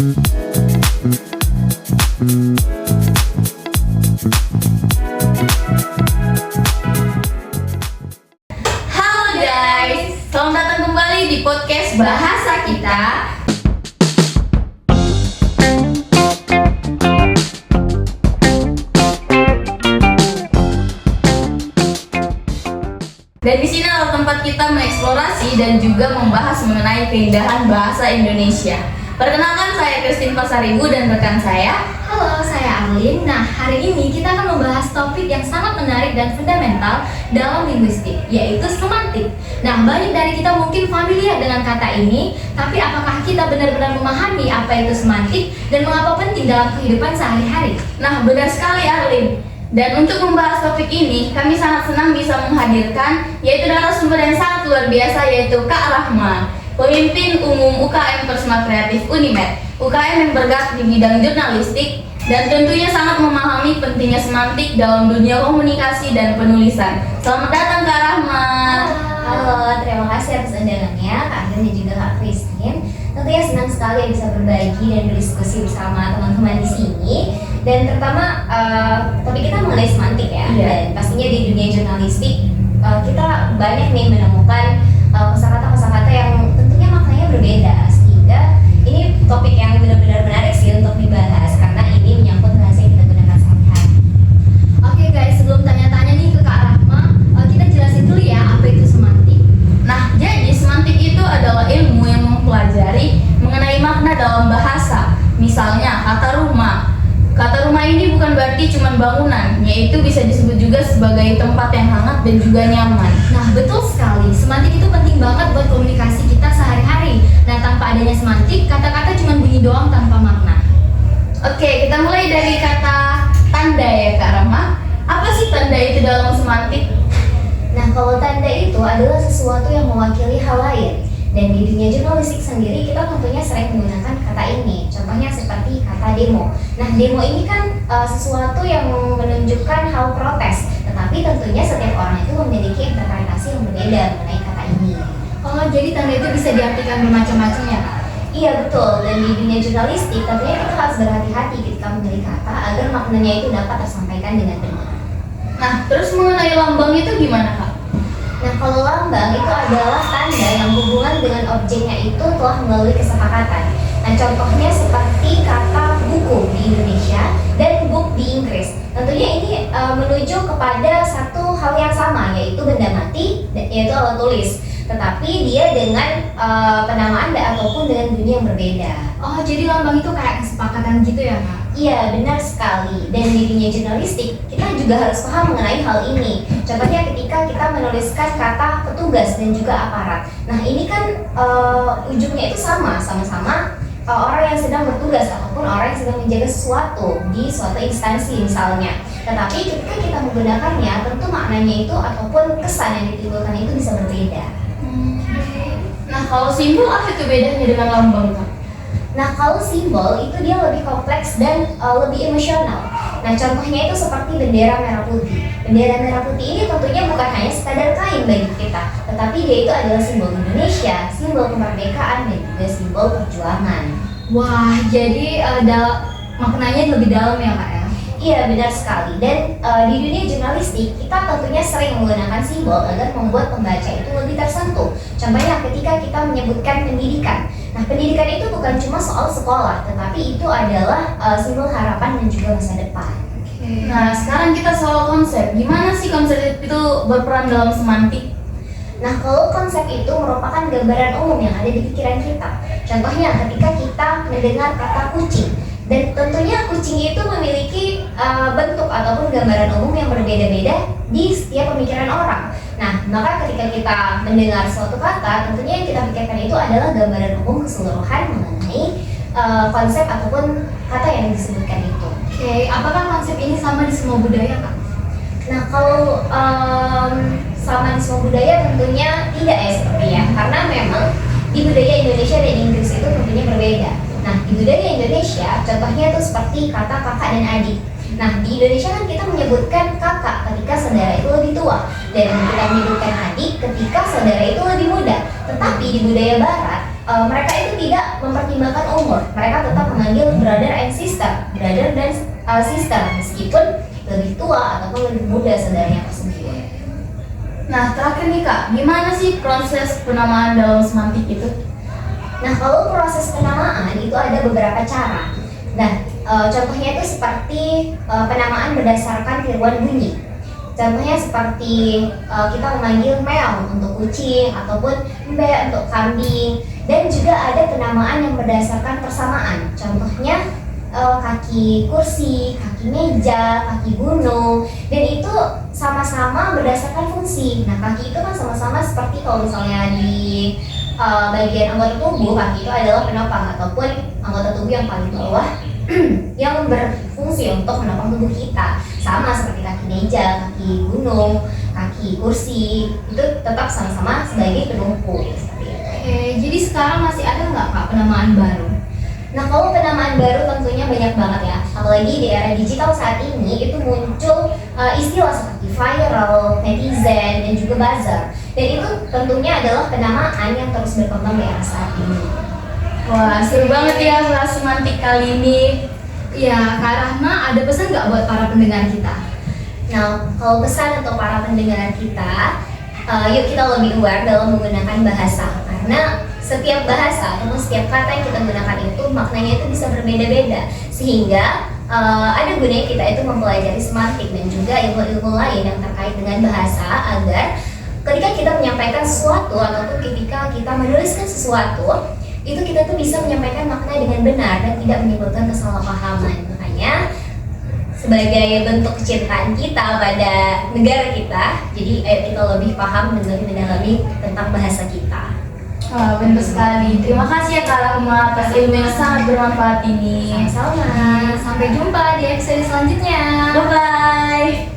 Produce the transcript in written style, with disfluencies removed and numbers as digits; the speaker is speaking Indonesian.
Halo guys, selamat datang kembali di podcast Bahasa Kita. Dan di sini adalah tempat kita mengeksplorasi dan juga membahas mengenai keindahan bahasa Indonesia. Perkenalkan, saya Christine Pasaribu dan rekan saya. Halo, saya Arlin. Nah, hari ini kita akan membahas topik yang sangat menarik dan fundamental dalam linguistik, yaitu semantik. Nah, banyak dari kita mungkin familiar dengan kata ini, tapi apakah kita benar-benar memahami apa itu semantik dan mengapa penting dalam kehidupan sehari-hari? Nah, benar sekali Arlin. Dan untuk membahas topik ini, kami sangat senang bisa menghadirkan yaitu narasumber yang sangat luar biasa, yaitu Kak Rahma, pemimpin umum UKM Persma Kreatif Unimed. UKM yang bergerak di bidang jurnalistik dan tentunya sangat memahami pentingnya semantik dalam dunia komunikasi dan penulisan. Selamat datang Kak Rahma. Halo, terima kasih atas undangannya, Kak Arlin dan juga Kak Christine. Tentunya senang sekali bisa berbagi dan berdiskusi bersama teman-teman di sini. Dan terutama topik kita mengenai semantik ya. Dan pastinya di dunia jurnalistik kita banyak nih menemukan kosakata-kosakata yang tentunya maknanya berbeda, sehingga ini topik yang benar-benar menarik sih untuk dibahas karena ini menyangkut bahasa yang kita gunakan sehari-hari. Oke guys, sebelum tanya-tanya nih ke Kak Rahma, kita jelasin dulu ya apa itu semantik. Nah, jadi semantik itu adalah ilmu yang mempelajari mengenai makna dalam bahasa. Misalnya kata rumah. Kata rumah ini bukan berarti cuma bangunan, yaitu bisa disebut juga sebagai tempat yang hangat dan juga nyaman. Nah, betul sekali. Semantik itu penting banget buat komunikasi kita sehari-hari. Nah, tanpa adanya semantik, kata-kata cuma bunyi doang tanpa makna. Oke, kita mulai dari kata tanda ya Kak Rahma. Apa sih tanda itu dalam semantik? Nah, kalau tanda itu adalah sesuatu yang mewakili hal lain. Dan di dunia jurnalistik sendiri kita tentunya sering menggunakan kata ini. Contohnya seperti kata demo. Nah, demo ini kan sesuatu yang menunjukkan hal protes. Tetapi tentunya setiap orang itu memiliki interpretasi yang berbeda mengenai kata ini. Oh, jadi tanda itu bisa diartikan bermacam-macam ya Kak? Iya betul, dan di dunia jurnalistik tentunya kita harus berhati-hati ketika memilih kata agar maknanya itu dapat tersampaikan dengan benar. Nah, terus mengenai lambang itu gimana Kak? Nah, kalau lambang itu adalah tanda yang hubungan dengan objeknya itu telah melalui kesepakatan. Nah, contohnya seperti kata buku di Indonesia dan book di Inggris. Tentunya ini menuju kepada satu hal yang sama, yaitu benda mati, yaitu alat tulis. Tetapi dia dengan penamaan ataupun dengan bunyi yang berbeda. Oh, jadi lambang itu kayak kesepakatan gitu ya Kak? Iya, benar sekali. Dan di dunia jurnalistik, kita juga harus paham mengenai hal ini. Contohnya ketika kita menuliskan kata petugas dan juga aparat. Nah, ini kan ujungnya itu sama-sama orang yang sedang bertugas ataupun orang yang sedang menjaga sesuatu di suatu instansi misalnya. Tetapi ketika kita menggunakannya, tentu maknanya itu ataupun kesan yang ditimbulkan itu bisa berbeda. Nah, kalau simbol apa itu bedanya dengan lambang Kak? Nah, kalau simbol itu dia lebih kompleks dan lebih emosional. Nah, contohnya itu seperti bendera merah putih. Bendera merah putih ini tentunya bukan hanya sekadar kain bagi kita, tetapi dia itu adalah simbol Indonesia, simbol kemerdekaan dan juga simbol perjuangan. Wah, jadi maknanya lebih dalam ya Kak ya? Iya, benar sekali. Dan di dunia jurnalistik kita tentunya sering menggunakan simbol agar membuat pembaca itu lebih tersentuh. Contohnya ketika kita menyebutkan pendidikan. Nah, pendidikan itu bukan cuma soal sekolah, tetapi itu adalah simbol harapan dan juga masa depan. Nah, sekarang kita soal konsep. Gimana sih konsep itu berperan dalam semantik? Nah, kalau konsep itu merupakan gambaran umum yang ada di pikiran kita. Contohnya ketika kita mendengar kata kucing. Dan tentunya kucing itu memiliki bentuk ataupun gambaran umum yang berbeda-beda di setiap pemikiran orang. Nah, maka ketika kita mendengar suatu kata, tentunya yang kita pikirkan itu adalah gambaran umum keseluruhan mengenai konsep ataupun kata yang disebutkan itu. Oke, apakah konsep ini sama di semua budaya Kak? Nah, kalau sama di semua budaya tentunya tidak ya sepertinya, karena memang di budaya Indonesia dan Inggris itu tentunya berbeda. Nah, di budaya Indonesia contohnya itu seperti kata kakak dan adik. Nah, di Indonesia kan kita menyebutkan kakak ketika saudara itu lebih tua, dan kita menyebutkan adik ketika saudara itu lebih muda. Tetapi di budaya Barat mereka itu tidak mempertimbangkan umur. Mereka tetap memanggil brother and sister, brother dan sister, meskipun lebih tua ataupun lebih muda saudaranya tersebut. Nah, terakhir nih Kak, gimana sih proses penamaan dalam semantik itu? Nah, kalau proses penamaan itu ada beberapa cara. Nah, contohnya itu seperti penamaan berdasarkan tiruan bunyi. Contohnya seperti kita memanggil meong untuk kucing ataupun mbe untuk kambing, dan juga ada penamaan yang berdasarkan persamaan. Contohnya kaki kursi, kaki meja, kaki gunung, dan itu sama-sama berdasarkan fungsi. Nah, kaki itu kan sama-sama seperti kalau misalnya di bagian anggota tubuh, kaki itu adalah penopang ataupun anggota tubuh yang paling bawah yang berfungsi untuk menopang tubuh kita. Sama seperti kaki meja, kaki gunung, kaki kursi, itu tetap sama-sama sebagai penumpu seperti itu. Oke, jadi sekarang masih ada nggak Kak penamaan baru? Nah, kalau penamaan baru tentunya banyak banget ya. Apalagi di era digital saat ini itu muncul istilah seperti viral, netizen, dan juga buzzer. Dan itu tentunya adalah penamaan yang terus berkembang di era saat ini. Wah, seru banget ya bahas semantik kali ini. Ya, Kak Rahma ada pesan nggak buat para pendengar kita? Nah, kalau pesan untuk para pendengar kita, yuk kita lebih aware dalam menggunakan bahasa. Karena setiap bahasa ataupun setiap kata yang kita gunakan itu maknanya itu bisa berbeda-beda. Sehingga ada gunanya kita itu mempelajari semantik dan juga ilmu-ilmu lain yang terkait dengan bahasa, agar ketika kita menyampaikan sesuatu ataupun ketika kita menuliskan sesuatu, itu kita tuh bisa menyampaikan makna dengan benar dan tidak menimbulkan kesalahpahaman. Makanya sebagai bentuk kecintaan kita pada negara kita, jadi ayo kita lebih paham dan lebih mendalami tentang bahasa kita. Wah, benar sekali. Terima kasih ya Kak Rahma atas ilmu yang sangat bermanfaat ini. Sama-sama. Sampai jumpa di episode selanjutnya. Bye-bye.